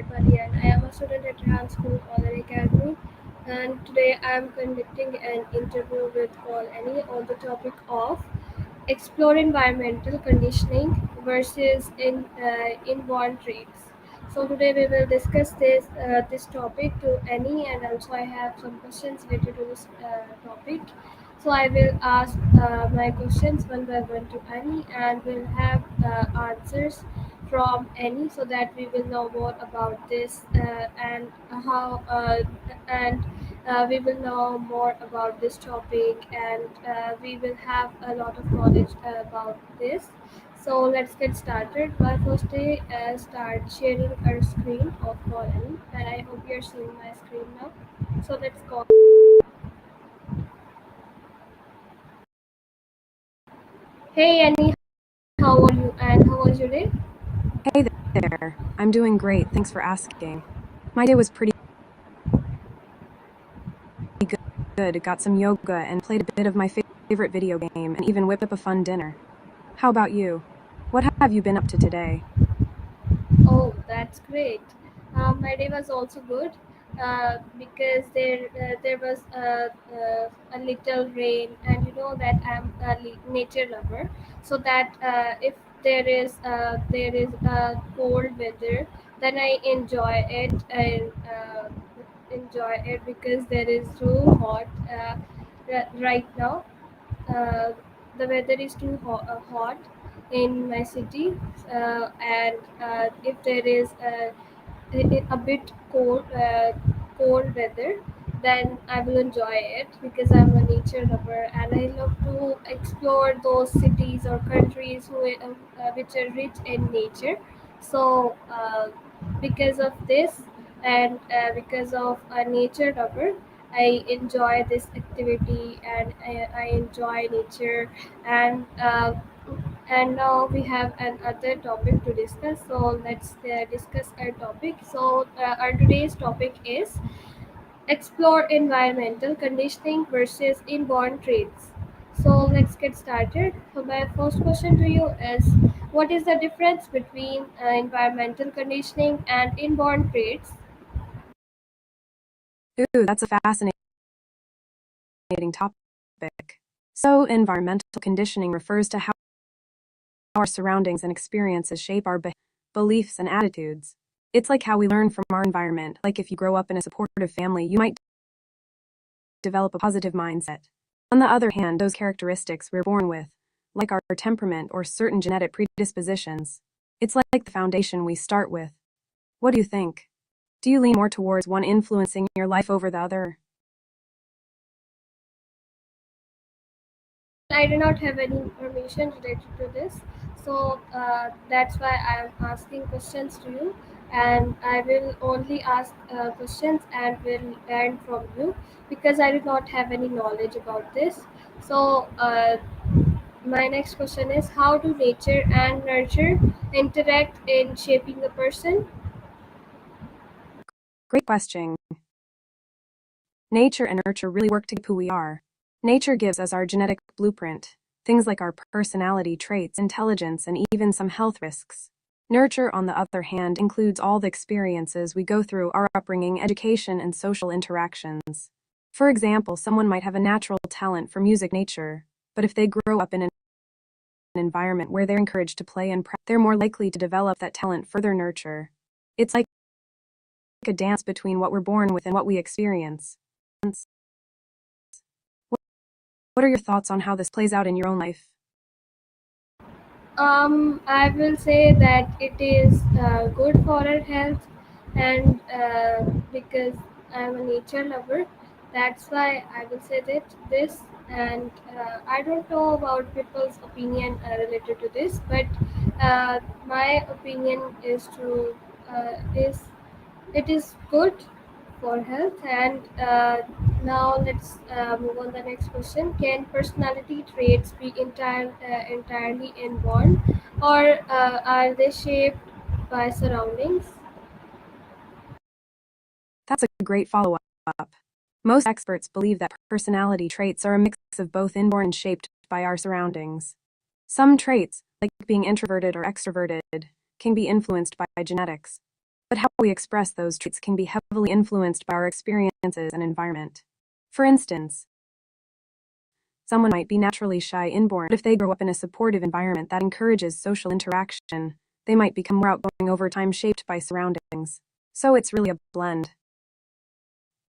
Artwali and I am a student at Rehan School Online Academy. And today I am conducting an interview with Paul Annie on the topic of explore environmental conditioning versus inborn traits. So today we will discuss this topic to Annie, and also I have some questions related to this topic. So I will ask my questions one by one to Annie, and we'll have answers from Annie, so that we will know more about this and how and we will know more about this topic, and we will have a lot of knowledge about this. So let's get started. By first day, start sharing our screen of Colin, and I hope you're seeing my screen now. So let's go. Hey Annie, how are you? And how was your day? Hey there, I'm doing great, thanks for asking. My day was pretty good, got some yoga and played a bit of my favorite video game and even whipped up a fun dinner. How about you? What have you been up to today? Oh, that's great. My day was also good because there was a little rain, and you know that I'm a nature lover. So that if there is a cold weather, then I enjoy it and enjoy it because there is too hot right now. uh, the weather is too hot in my city, and if there is a bit cold weather, then I will enjoy it because I'm a nature lover and I love to explore those cities or countries which are rich in nature. So because of this, and because of a nature lover, I enjoy this activity, and I enjoy nature. And uh, and now we have another topic to discuss. So let's discuss our topic. So our today's topic is explore environmental conditioning versus inborn traits. So let's get started. So my first question to you is, what is the difference between environmental conditioning and inborn traits? Ooh, that's a fascinating topic. So, environmental conditioning refers to how our surroundings and experiences shape our beliefs and attitudes. It's like how we learn from our environment. Like if you grow up in a supportive family, you might develop a positive mindset. On the other hand, those characteristics we're born with, like our temperament or certain genetic predispositions, it's like the foundation we start with. What do you think? Do you lean more towards one influencing your life over the other? I do not have any information related to this, so that's why I am asking questions to you, and I will only ask questions and will learn from you because I do not have any knowledge about this. So, my next question is, how do nature and nurture interact in shaping a person? Great question. Nature and nurture really work to shape who we are. Nature gives us our genetic blueprint, things like our personality traits, intelligence, and even some health risks. Nurture, on the other hand, includes all the experiences we go through, our upbringing, education, and social interactions. For example, someone might have a natural talent for music nature, but if they grow up in an environment where they're encouraged to play and practice, they're more likely to develop that talent further nurture. It's like a dance between what we're born with and what we experience. What are your thoughts on how this plays out in your own life? I will say that it is good for our health, and because I'm a nature lover, that's why I will say that this. And I don't know about people's opinion related to this, but my opinion is it is good for health. And now let's move on the next question. Can personality traits be entirely inborn, or are they shaped by surroundings? That's a great follow up. Most experts believe that personality traits are a mix of both inborn and shaped by our surroundings. Some traits, like being introverted or extroverted, can be influenced by genetics. but how we express those traits can be heavily influenced by our experiences and environment. For instance, someone might be naturally shy inborn, but if they grow up in a supportive environment that encourages social interaction, they might become more outgoing over time, shaped by surroundings. So it's really a blend.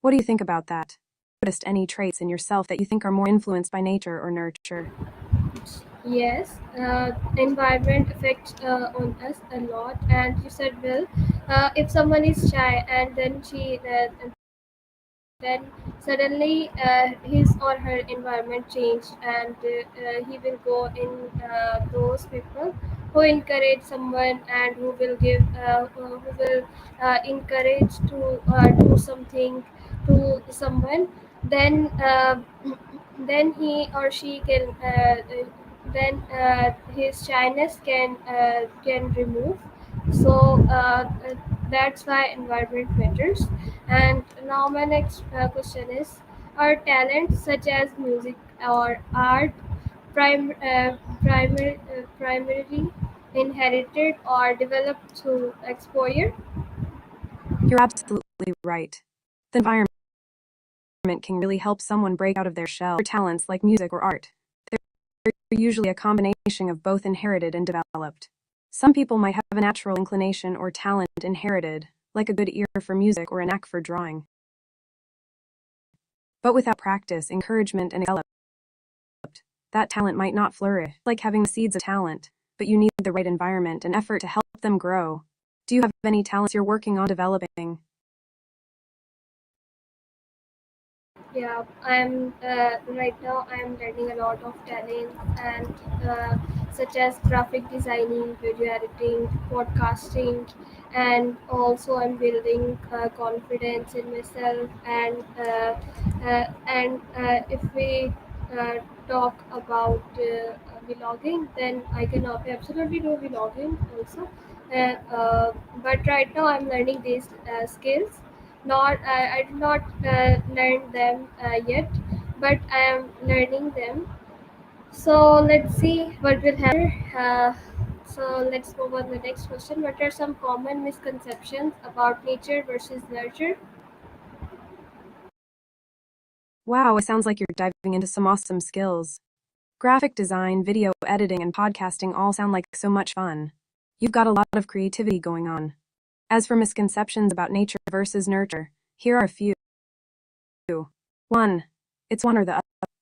What do you think about that? Noticed any traits in yourself that you think are more influenced by nature or nurture? Yes, environment affects on us a lot. And you said, well, if someone is shy and then suddenly his or her environment changed, and he will go in those people who encourage someone and who will encourage to do something to someone, then then he or she can then his shyness can remove. So that's why environment matters. And now my next question is: are talents such as music or art primarily inherited or developed through exposure? You're absolutely right. The environment can really help someone break out of their shell. For talents like music or art, they're usually a combination of both inherited and developed. Some people might have a natural inclination or talent inherited, like a good ear for music or a knack for drawing. But without practice, encouragement, and development, that talent might not flourish. Like having the seeds of talent, but you need the right environment and effort to help them grow. Do you have any talents you're working on developing? Yeah, I'm right now. I'm learning a lot of talent, and such as graphic designing, video editing, podcasting, and also I'm building confidence in myself. If we uh, talk about vlogging, then I can absolutely do vlogging also. But right now I'm learning these skills. Not I did not learn them yet, but I am learning them. So let's see what will happen. So let's move on to the next question. What are some common misconceptions about nature versus nurture? Wow, it sounds like you're diving into some awesome skills. Graphic design, video editing, and podcasting all sound like so much fun. You've got a lot of creativity going on. As for misconceptions about nature versus nurture, here are a few. 1. It's one or the other.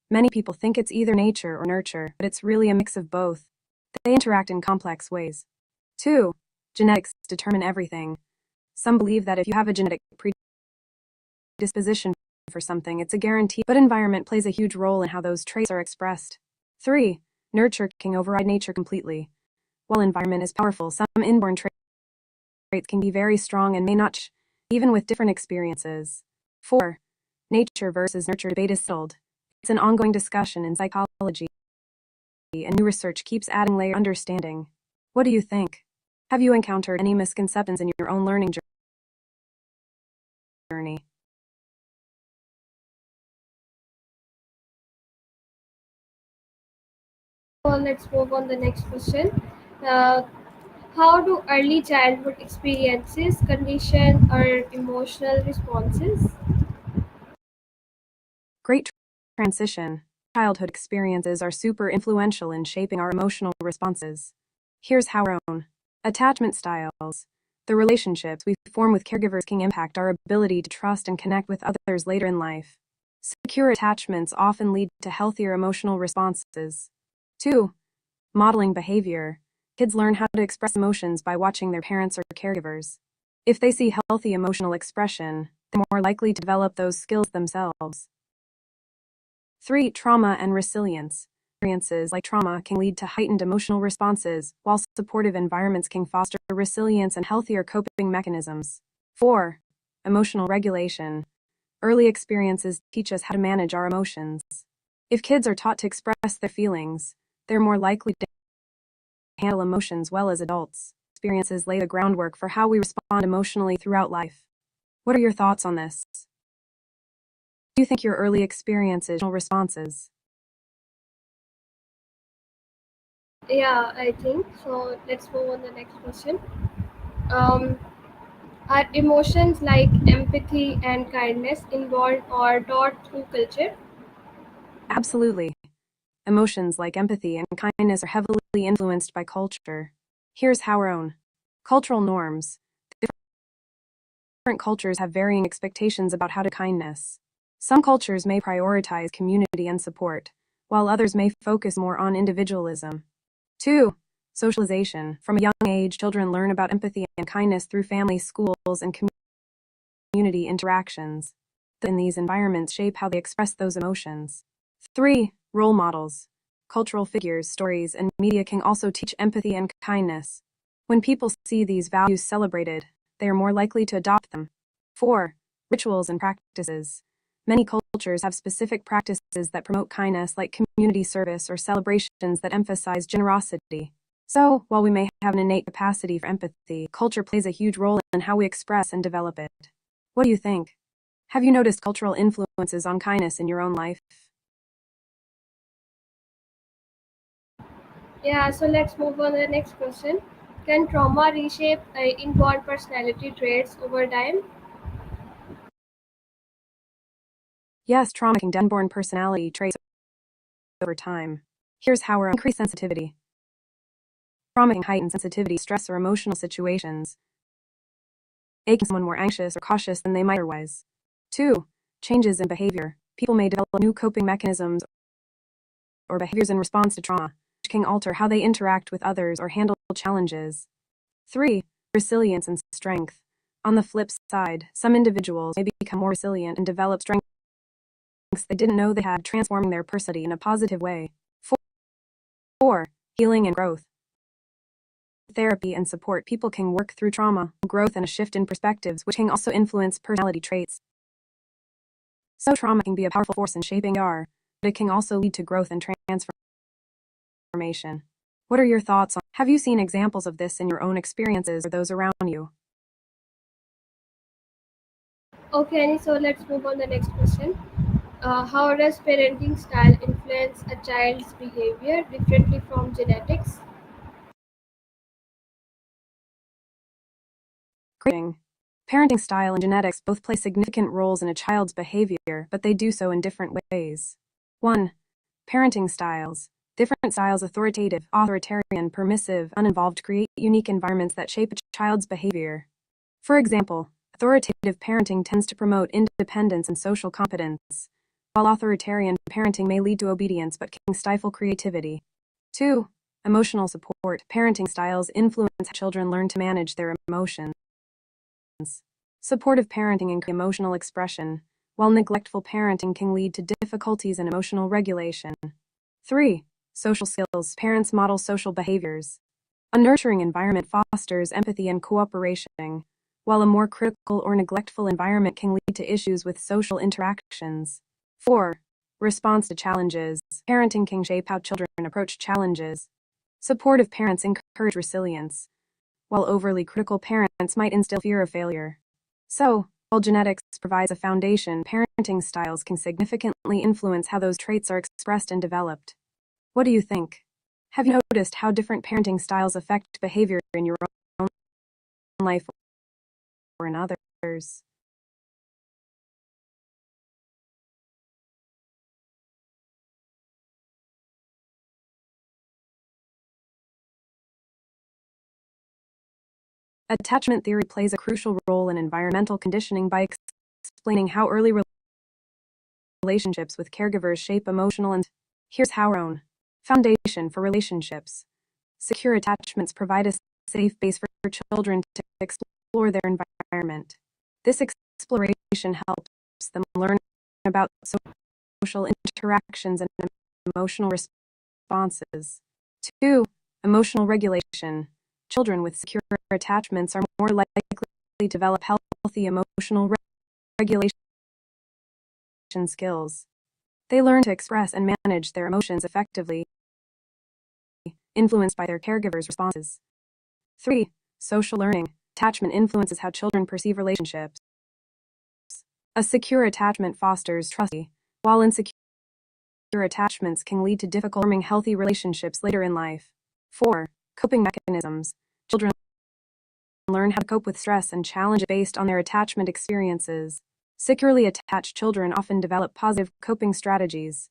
Many people think it's either nature or nurture, but it's really a mix of both. They interact in complex ways. 2. Genetics determine everything. Some believe that if you have a genetic predisposition for something, it's a guarantee, but environment plays a huge role in how those traits are expressed. 3. Nurture can override nature completely. While environment is powerful, some inborn traits can be very strong and may not change, even with different experiences. 4. Nature versus nurture debate is settled. It's an ongoing discussion in psychology, and new research keeps adding layer understanding. What do you think? Have you encountered any misconceptions in your own learning journey? So let's move on the next question. Uh, how do early childhood experiences condition our emotional responses? Great transition. Childhood experiences are super influential in shaping our emotional responses. Here's how our own attachment styles. The relationships we form with caregivers can impact our ability to trust and connect with others later in life. Secure attachments often lead to healthier emotional responses. 2. Modeling behavior. Kids learn how to express emotions by watching their parents or caregivers. If they see healthy emotional expression, they're more likely to develop those skills themselves. 3. Trauma and resilience. Experiences like trauma can lead to heightened emotional responses, while supportive environments can foster resilience and healthier coping mechanisms. 4. Emotional regulation. Early experiences teach us how to manage our emotions. If kids are taught to express their feelings, they're more likely to handle emotions well as adults. Experiences lay the groundwork for how we respond emotionally throughout life. What are your thoughts on this? Do you think your early experiences or responses? Yeah, I think so. Let's move on the next question. Um, Are emotions like empathy and kindness involved or taught through culture? Absolutely. Emotions like empathy and kindness are heavily influenced by culture. Here's how our own cultural norms. Different cultures have varying expectations about how to kindness. Some cultures may prioritize community and support, while others may focus more on individualism. 2. Socialization. From a young age, children learn about empathy and kindness through families, schools, and community interactions. In these environments shape how they express those emotions. 3. Role models. Cultural figures, stories, and media can also teach empathy and kindness. When people see these values celebrated, they are more likely to adopt them. 4. Rituals and practices. Many cultures have specific practices that promote kindness, like community service or celebrations that emphasize generosity. So, while we may have an innate capacity for empathy, culture plays a huge role in how we express and develop it. What do you think? Have you noticed cultural influences on kindness in your own life? Yeah, so let's move on to the next question. Can trauma reshape inborn personality traits over time? Yes, trauma can inborn personality traits over time. Here's how our increased sensitivity. Trauma can heighten sensitivity, stress, or emotional situations, making someone more anxious or cautious than they might otherwise. 2. Changes in behavior. People may develop new coping mechanisms or behaviors in response to trauma, which can alter how they interact with others or handle challenges. 3. Resilience and strength. On the flip side, some individuals may become more resilient and develop strengths they didn't know they had, transforming their personality in a positive way. 4. Healing and growth. Therapy and support. People can work through trauma, growth, and a shift in perspectives, which can also influence personality traits. So, trauma can be a powerful force in shaping who we are, but it can also lead to growth and transformation. What are your thoughts on? Have you seen examples of this in your own experiences or those around you? Okay, so let's move on to the next question. How does parenting style influence a child's behavior differently from genetics? Parenting style and genetics both play significant roles in a child's behavior, but they do so in different ways. 1. Parenting styles. Different styles, authoritative, authoritarian, permissive, uninvolved, create unique environments that shape a child's behavior. For example, authoritative parenting tends to promote independence and social competence, while authoritarian parenting may lead to obedience but can stifle creativity. 2. Emotional support. Parenting styles influence how children learn to manage their emotions. Supportive parenting encourages emotional expression, while neglectful parenting can lead to difficulties in emotional regulation. 3. Social skills. Parents model social behaviors. A nurturing environment fosters empathy and cooperation, while a more critical or neglectful environment can lead to issues with social interactions. 4. Response to challenges. Parenting can shape how children approach challenges. Supportive parents encourage resilience, while overly critical parents might instill fear of failure. So, while genetics provides a foundation, parenting styles can significantly influence how those traits are expressed and developed. What do you think? Have you noticed how different parenting styles affect behavior in your own life or in others? Attachment theory plays a crucial role in environmental conditioning by explaining how early relationships with caregivers shape emotional and here's how our own foundation for relationships. Secure attachments provide a safe base for children to explore their environment. This exploration helps them learn about social interactions and emotional responses. 2. Emotional regulation. Children with secure attachments are more likely to develop healthy emotional regulation skills. They learn to express and manage their emotions effectively, influenced by their caregivers' responses. 3. Social learning. Attachment influences how children perceive relationships. A secure attachment fosters trust, while insecure attachments can lead to difficult forming healthy relationships later in life. 4. Coping mechanisms. Children learn how to cope with stress and challenges based on their attachment experiences. Securely attached children often develop positive coping strategies,